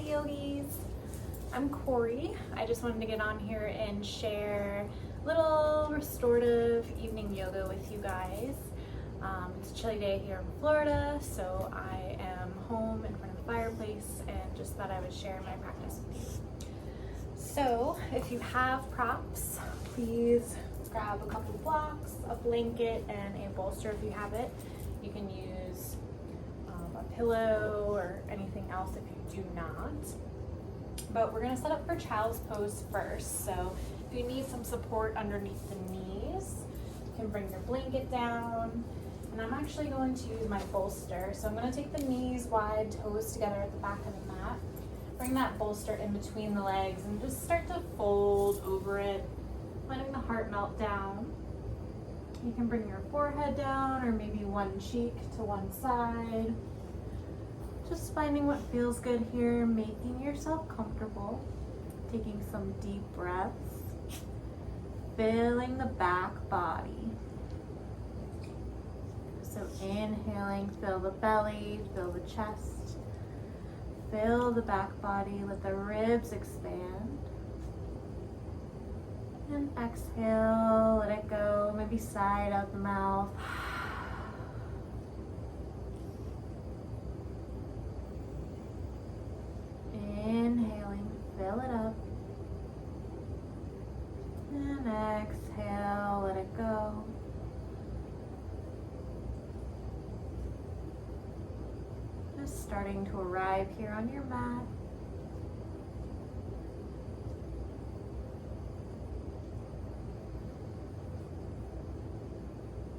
yogis. I'm Corey. I just wanted to get on here and share a little restorative evening yoga with you guys. It's a chilly day here in Florida, so I am home in front of the fireplace and just thought I would share my practice with you. So if you have props, please grab a couple blocks, a blanket, and a bolster if you have it. You can use a pillow or anything else if you do not. But we're gonna set up for child's pose first. So if you need some support underneath the knees, you can bring your blanket down. And I'm actually going to use my bolster. So I'm gonna take the knees wide, toes together at the back of the mat. Bring that bolster in between the legs and just start to fold over it, letting the heart melt down. You can bring your forehead down or maybe one cheek to one side. Just finding what feels good here, making yourself comfortable. Taking some deep breaths. Filling the back body. So inhaling, fill the belly, fill the chest. Fill the back body, let the ribs expand. And exhale, let it go, maybe sigh out the mouth. Inhaling, fill it up. And exhale, let it go. Just starting to arrive here on your mat.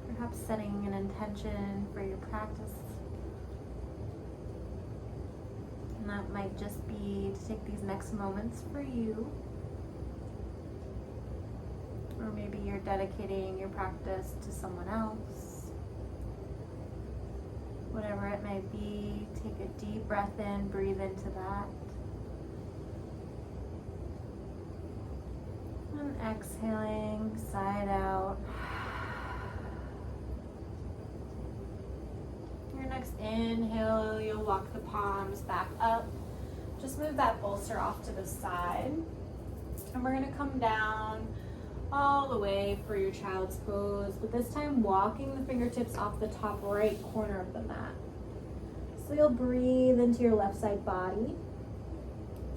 Perhaps setting an intention for your practice. And that might just be to take these next moments for you. Or maybe you're dedicating your practice to someone else. Whatever it may be, take a deep breath in, breathe into that. And exhaling, sigh it out. Your next inhale, you'll walk the palms back up. Just move that bolster off to the side. And we're gonna come down all the way for your child's pose, but this time walking the fingertips off the top right corner of the mat. So you'll breathe into your left side body.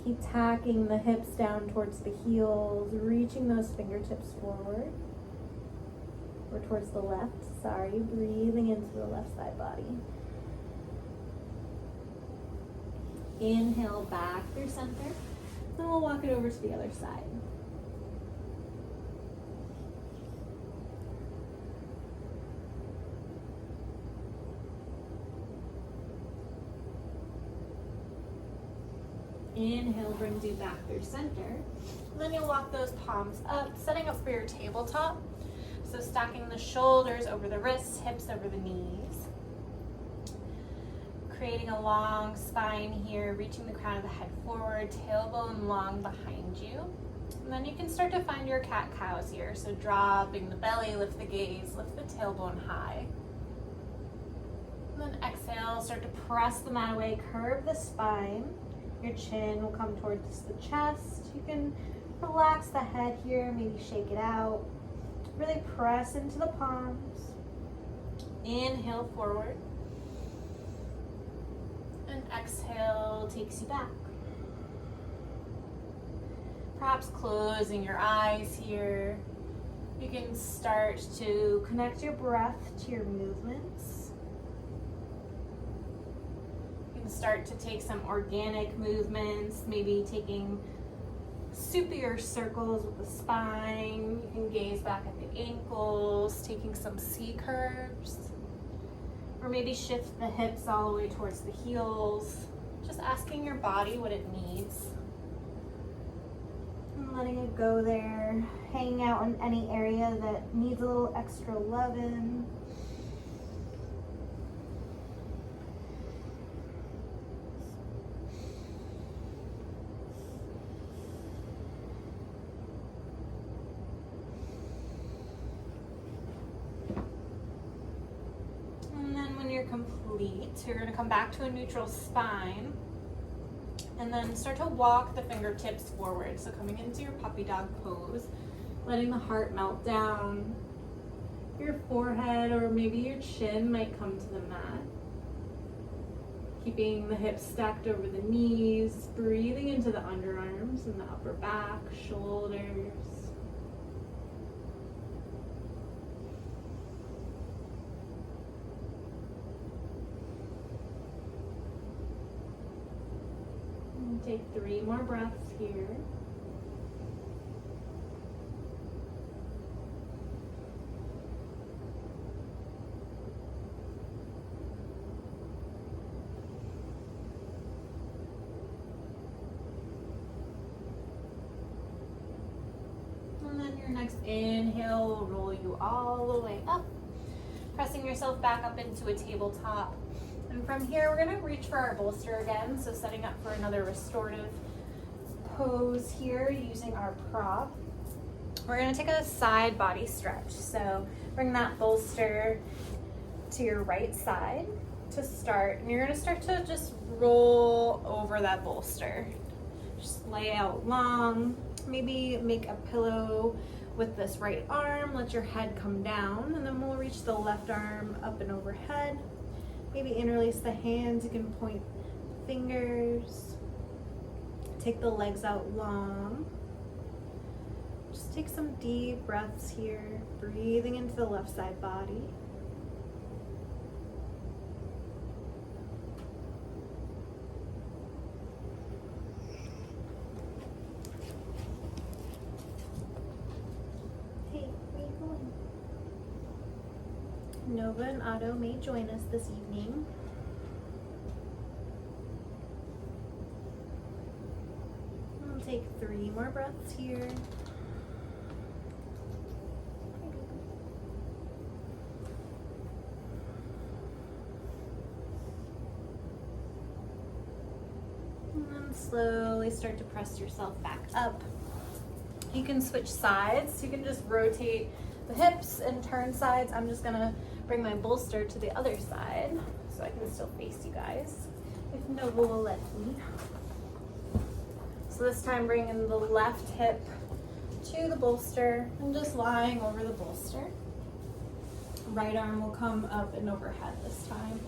Keep tacking the hips down towards the heels, reaching those fingertips forward. Or towards the left, sorry, breathing into the left side body. Inhale back through center, then we'll walk it over to the other side. Inhale brings you back through center. And then you'll walk those palms up, setting up for your tabletop. So stacking the shoulders over the wrists, hips over the knees. Creating a long spine here, reaching the crown of the head forward, tailbone long behind you. And then you can start to find your cat-cows here. So dropping the belly, lift the gaze, lift the tailbone high. And then exhale, start to press the mat away, curve the spine. Your chin will come towards the chest. You can relax the head here, maybe shake it out. Really press into the palms. Inhale forward. And exhale takes you back. Perhaps closing your eyes here. You can start to connect your breath to your movements. Start to take some organic movements, maybe taking soupier circles with the spine. You can gaze back at the ankles, taking some C curves, or maybe shift the hips all the way towards the heels. Just asking your body what it needs. And letting it go there, hanging out in any area that needs a little extra loving. Complete. So you're going to come back to a neutral spine. And then start to walk the fingertips forward. So coming into your puppy dog pose, letting the heart melt down. Your forehead or maybe your chin might come to the mat. Keeping the hips stacked over the knees, breathing into the underarms and the upper back, shoulders. And take 3 more breaths here. Your next inhale will roll you all the way up, pressing yourself back up into a tabletop. And from here, we're going to reach for our bolster again. So setting up for another restorative pose here using our prop. We're going to take a side body stretch. So bring that bolster to your right side to start. And you're going to start to just roll over that bolster. Just lay out long. Maybe make a pillow with this right arm. Let your head come down, and then we'll reach the left arm up and overhead. Maybe interlace the hands. You can point fingers. Take the legs out long. Just take some deep breaths here, breathing into the left side body. Nova and Otto may join us this evening. We'll take 3 more breaths here. And then slowly start to press yourself back up. You can switch sides. You can just rotate the hips and turn sides. I'm just gonna bring my bolster to the other side so I can still face you guys, if Nova will let me. So this time bringing the left hip to the bolster and just lying over the bolster. Right arm will come up and overhead this time.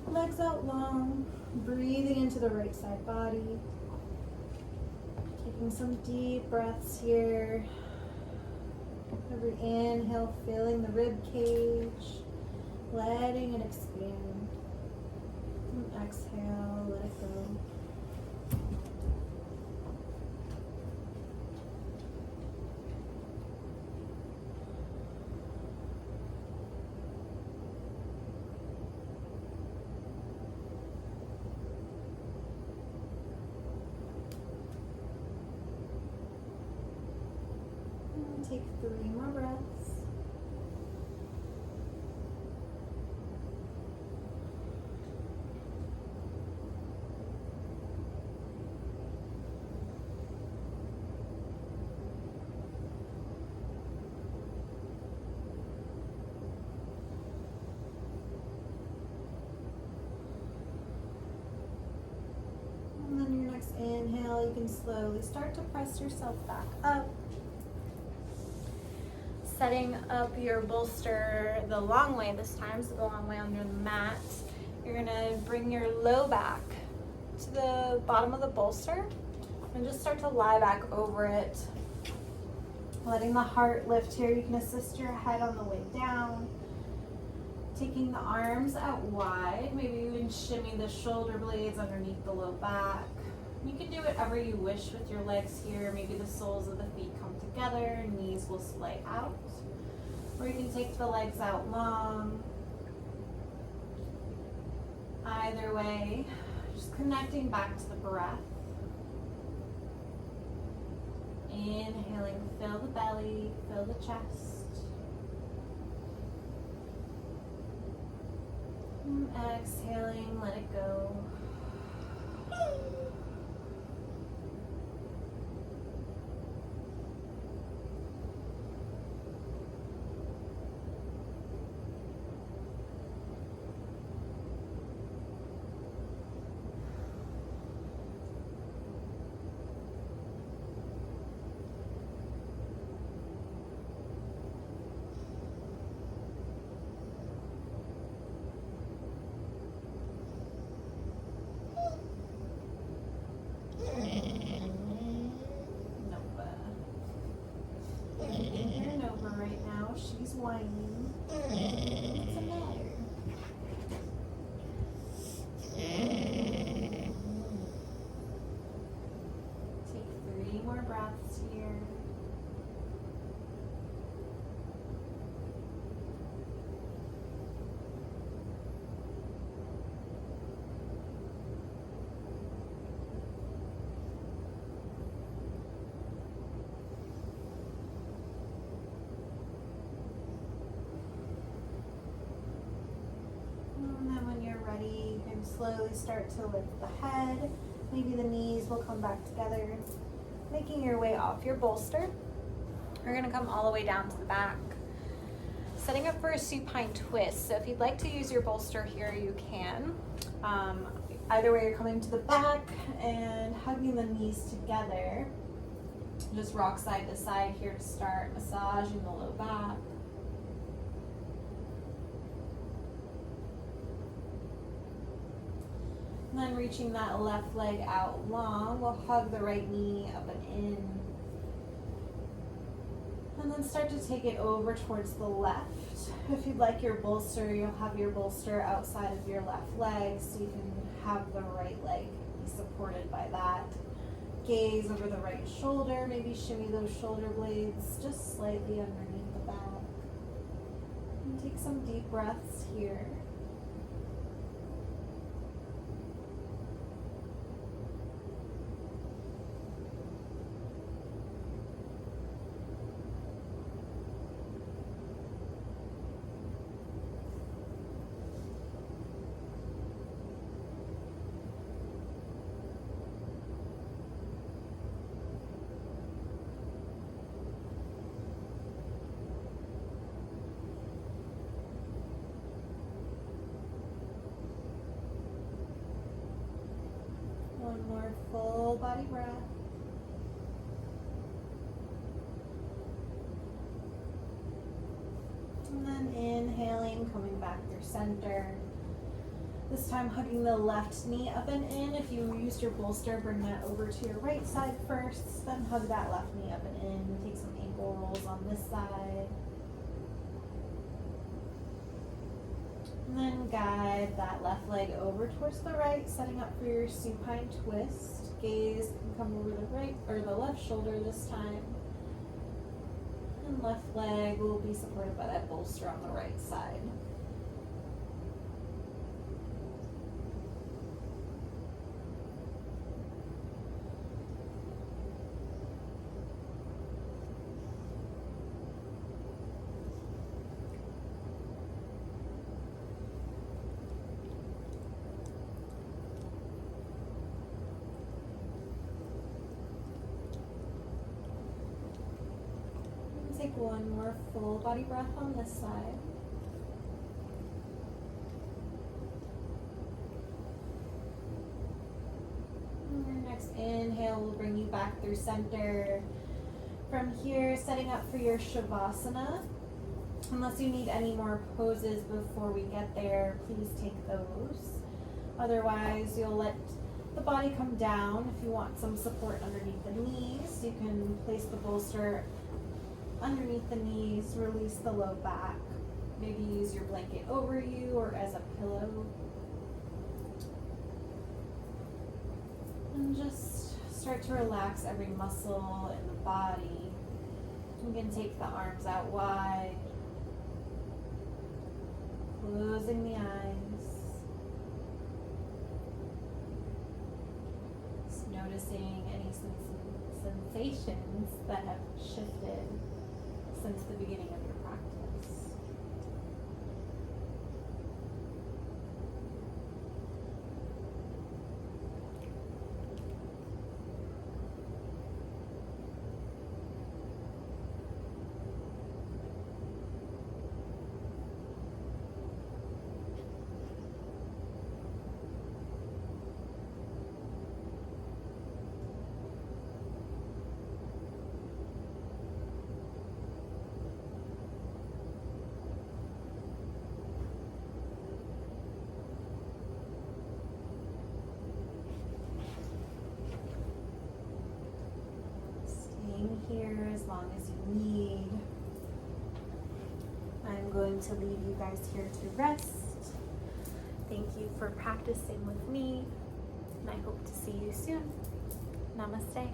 Legs out long, breathing into the right side body. Taking some deep breaths here. Every inhale, filling the rib cage, letting it expand. And exhale, let it go. And take 3 more breaths. Inhale, you can slowly start to press yourself back up. Setting up your bolster the long way this time, so the long way under the mat. You're gonna bring your low back to the bottom of the bolster and just start to lie back over it. Letting the heart lift here. You can assist your head on the way down. Taking the arms out wide. Maybe you can shimmy the shoulder blades underneath the low back. You can do whatever you wish with your legs here. Maybe the soles of the feet come together, knees will splay out. Or you can take the legs out long. Either way, just connecting back to the breath. Inhaling, fill the belly, fill the chest. And exhaling, let it go. chest here. Ready, you can slowly start to lift the head. Maybe the knees will come back together, making your way off your bolster. We're gonna come all the way down to the back. Setting up for a supine twist. So if you'd like to use your bolster here, you can. Either way, you're coming to the back and hugging the knees together. Just rock side to side here to start, massaging the low back. And then reaching that left leg out long, we'll hug the right knee up and in. And then start to take it over towards the left. If you'd like your bolster, you'll have your bolster outside of your left leg so you can have the right leg be supported by that. Gaze over the right shoulder, maybe shimmy those shoulder blades just slightly underneath the back. And take some deep breaths here. One more full body breath. And then inhaling, coming back through center. This time hugging the left knee up and in. If you used your bolster, bring that over to your right side first, then hug that left knee up and in. Take some ankle rolls on this side. And then guide that left leg over towards the right, setting up for your supine twist. Gaze can come over the right or the left shoulder this time. And left leg will be supported by that bolster on the right side. Take one more full body breath on this side. And your next inhale will bring you back through center. From here, setting up for your Shavasana. Unless you need any more poses before we get there, please take those. Otherwise, you'll let the body come down. If you want some support underneath the knees, you can place the bolster underneath the knees, release the low back. Maybe use your blanket over you or as a pillow. And just start to relax every muscle in the body. You can take the arms out wide, closing the eyes. Just noticing any sensations that have shifted since the beginning of your practice. Here as long as you need. I'm going to leave you guys here to rest. Thank you for practicing with me, and I hope to see you soon. Namaste.